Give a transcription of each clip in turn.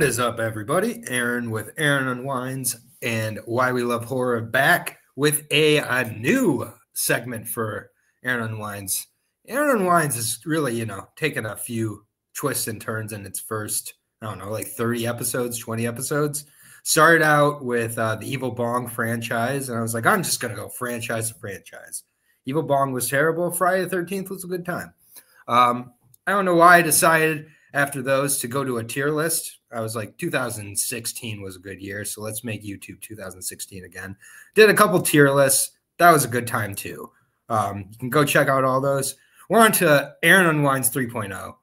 What is up, everybody? Aaron with Aaron Unwinds and Why We Love Horror back with a new segment for Aaron Unwinds. Aaron Unwinds is really, taking a few twists and turns in its first, like 30 episodes, 20 episodes. Started out with the Evil Bong franchise, and I was like, I'm just going to go franchise to franchise. Evil Bong was terrible. Friday the 13th was a good time. I don't know why I decided after those to go to a tier list. I was like, 2016 was a good year, so let's make YouTube 2016 again. Did a couple tier lists. That was a good time too. You can go check out all those. We're on to Aaron Unwinds 3.0.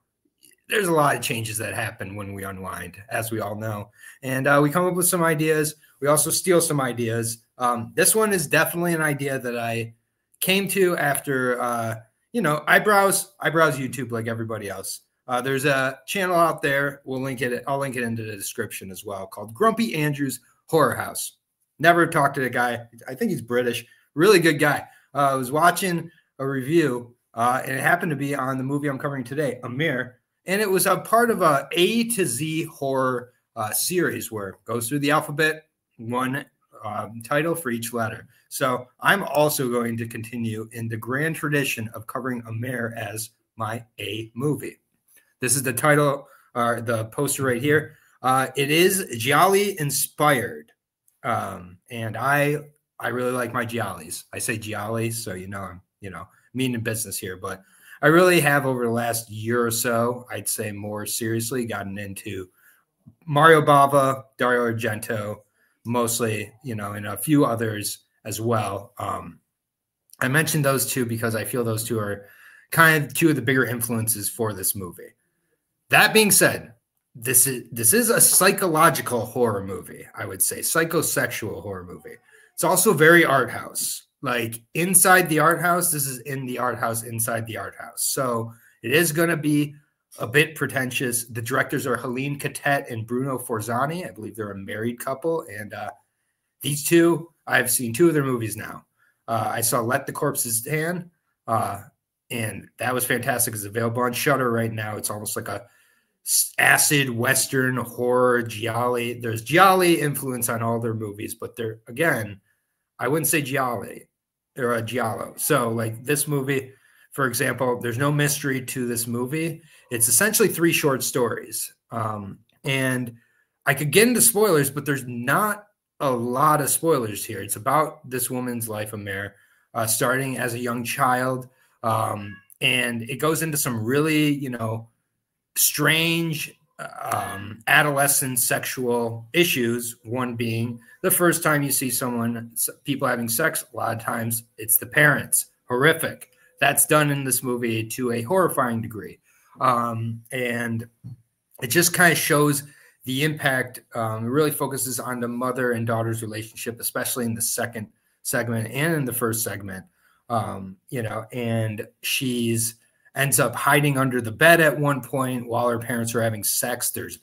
There's a lot of changes that happen when we unwind, as we all know. And we come up with some ideas. We also steal some ideas. This one is definitely an idea that I came to after, I browse YouTube like everybody else. There's a channel out there. We'll link it. I'll link it into the description as well, called Grumpy Andrew's Horror House. Never talked to the guy. I think he's British. Really good guy. I was watching a review, and it happened to be on the movie I'm covering today, Amer, and it was a part of a to Z horror series where it goes through the alphabet, one title for each letter. So I'm also going to continue in the grand tradition of covering Amer as my A movie. This is the title, the poster right here. It is Gialli inspired. And I really like my Giallis. I say Gialli, so I'm, meaning business here. But I really have over the last year or so, I'd say more seriously, gotten into Mario Bava, Dario Argento, mostly, and a few others as well. I mentioned those two because I feel those two are kind of two of the bigger influences for this movie. That being said, this is a psychological horror movie, I would say, psychosexual horror movie. It's also very art house. Like inside the art house, this is in the art house, inside the art house. So it is going to be a bit pretentious. The directors are Helene Catet and Bruno Forzani. I believe they're a married couple. And these two, I've seen two of their movies now. I saw Let the Corpses Stand, and that was fantastic. It's available on Shudder right now. It's almost like a acid Western horror Gialli. There's Gialli influence on all their movies, but they're, again, I wouldn't say Gialli. They're a Giallo. So like this movie, for example, there's no mystery to this movie. It's essentially 3 short stories. And I could get into spoilers, but there's not a lot of spoilers here. It's about this woman's life, Amer, starting as a young child. And it goes into some really, strange adolescent sexual issues. One being the first time you see people having sex, a lot of times it's the parents. Horrific. That's done in this movie to a horrifying degree. And it just kind of shows the impact. It really focuses on the mother and daughter's relationship, especially in the second segment and in the first segment. And she's ends up hiding under the bed at one point while her parents are having sex. There's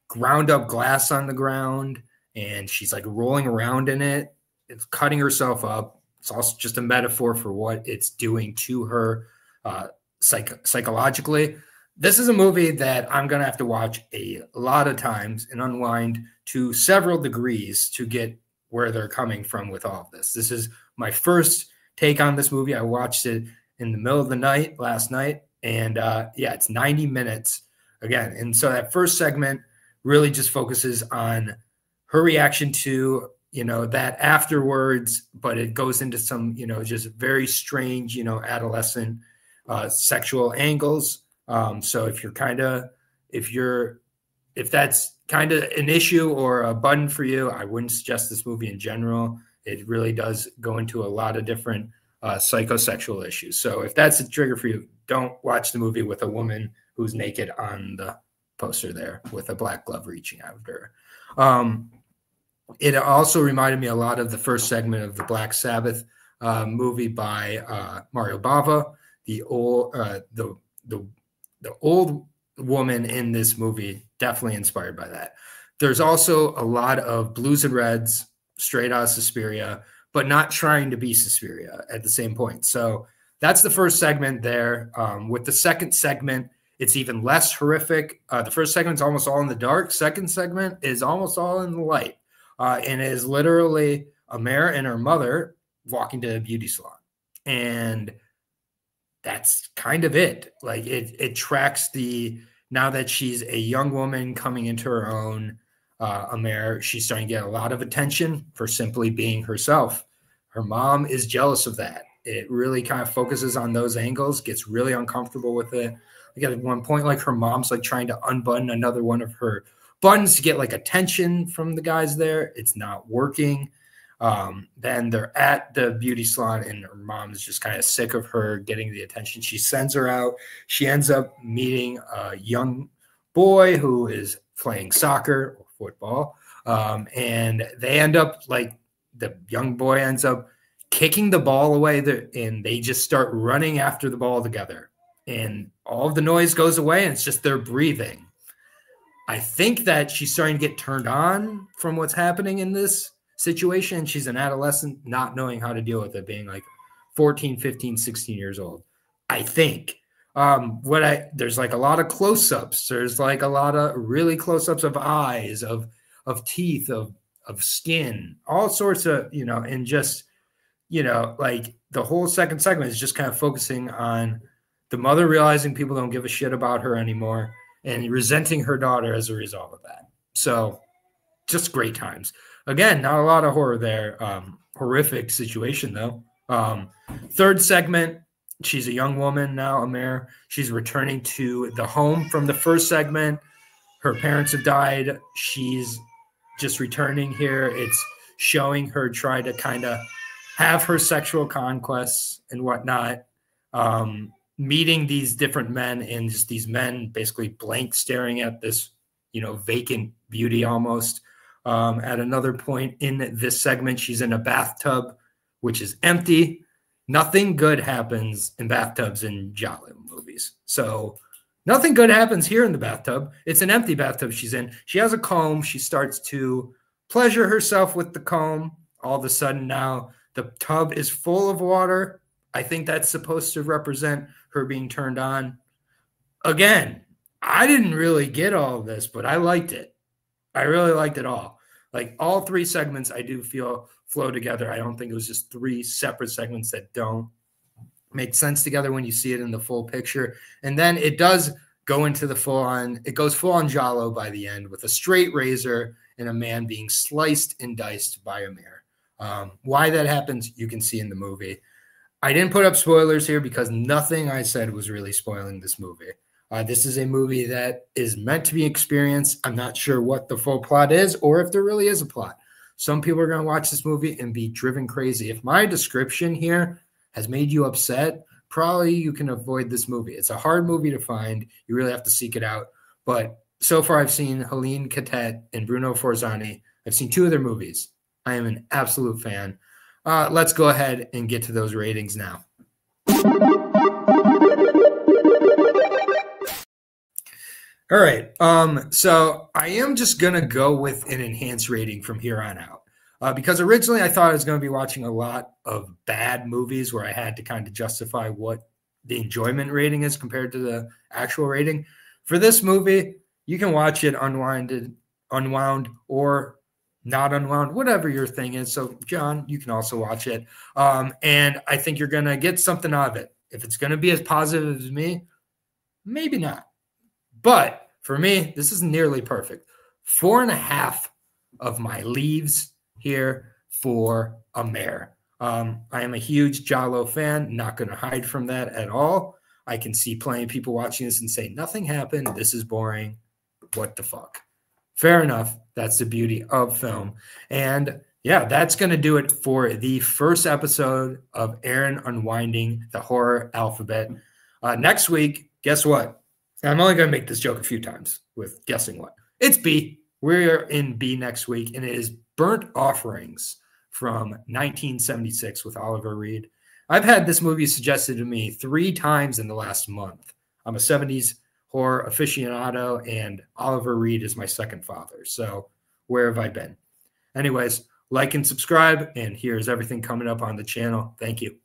ground up glass on the ground, and she's like rolling around in it. It's cutting herself up. It's also just a metaphor for what it's doing to her psychologically. This is a movie that I'm going to have to watch a lot of times and unwind to several degrees to get where they're coming from with all of this. This is my first take on this movie. I watched it in the middle of the night last night, and it's 90 minutes again. And so that first segment really just focuses on her reaction to that afterwards, but it goes into some just very strange adolescent sexual angles. So if that's kind of an issue or a button for you, I wouldn't suggest this movie in general. It really does go into a lot of different psychosexual issues. So if that's a trigger for you, don't watch the movie with a woman who's naked on the poster there with a black glove reaching after her. It also reminded me a lot of the first segment of the Black Sabbath movie by Mario Bava. The old woman in this movie, definitely inspired by that. There's also a lot of blues and reds straight out of Suspiria, but not trying to be Suspiria at the same point. So that's the first segment there. With the second segment, It's even less horrific. The first segment is almost all in the dark. Second segment is almost all in the light. And it is literally Amer and her mother walking to a beauty salon. And that's kind of it. Like it tracks now that she's a young woman coming into her own, Amer, she's starting to get a lot of attention for simply being herself. Her mom is jealous of that. It really kind of focuses on those angles, gets really uncomfortable with it. Like at one point, like her mom's like trying to unbutton another one of her buttons to get like attention from the guys there. It's not working. Then they're at the beauty salon and her mom is just kind of sick of her getting the attention. She sends her out. She ends up meeting a young boy who is playing soccer or football. And they end up like the young boy ends up kicking the ball away and they just start running after the ball together. And all of the noise goes away and it's just their breathing. I think that she's starting to get turned on from what's happening in this situation. She's an adolescent not knowing how to deal with it, being like 14, 15, 16 years old. I think there's like a lot of close-ups. There's like a lot of really close-ups of eyes, of teeth, of skin, all sorts of, and just, like the whole second segment is just kind of focusing on the mother realizing people don't give a shit about her anymore and resenting her daughter as a result of that. So just great times. Again, not a lot of horror there. Horrific situation, though. Third segment, she's a young woman now, Amer. She's returning to the home from the first segment. Her parents have died. She's just returning here. It's showing her try to kind of have her sexual conquests and whatnot. Meeting these different men and just these men basically blank staring at this, vacant beauty almost. At another point in this segment, she's in a bathtub, which is empty. Nothing good happens in bathtubs in giallo movies. So nothing good happens here in the bathtub. It's an empty bathtub she's in. She has a comb. She starts to pleasure herself with the comb. All of a sudden now the tub is full of water. I think that's supposed to represent her being turned on. Again, I didn't really get all of this, but I liked it. I really liked it all. Like all three segments, I do feel flow together. I don't think it was just three separate segments that don't make sense together when you see it in the full picture. And then it does go into the it goes full on giallo by the end with a straight razor and a man being sliced and diced by Amer. Why that happens, you can see in the movie. I didn't put up spoilers here because nothing I said was really spoiling this movie. This is a movie that is meant to be experienced. I'm not sure what the full plot is or if there really is a plot. Some people are going to watch this movie and be driven crazy. If my description here has made you upset, probably you can avoid this movie. It's a hard movie to find. You really have to seek it out. But so far, I've seen Helene Catet and Bruno Forzani. I've seen two of their movies. I am an absolute fan. Let's go ahead and get to those ratings now. All right. So I am just going to go with an enhanced rating from here on out. Because originally I thought I was going to be watching a lot of bad movies where I had to kind of justify what the enjoyment rating is compared to the actual rating. For this movie, you can watch it unwound or not unwound, whatever your thing is. So, John, you can also watch it. And I think you're going to get something out of it. If it's going to be as positive as me, maybe not. But for me, this is nearly perfect. 4.5 of my leaves here for Amer. I am a huge giallo fan, not going to hide from that at all. I can see plenty of people watching this and say, nothing happened. This is boring. What the fuck? Fair enough. That's the beauty of film. And yeah, that's going to do it for the first episode of Aaron Unwinding the Horror Alphabet. Next week, guess what? I'm only going to make this joke a few times with guessing what. It's B. We're in B next week, and it is Burnt Offerings from 1976 with Oliver Reed. I've had this movie suggested to me 3 times in the last month. I'm a 70s horror aficionado, and Oliver Reed is my second father. So where have I been? Anyways, like and subscribe, and here's everything coming up on the channel. Thank you.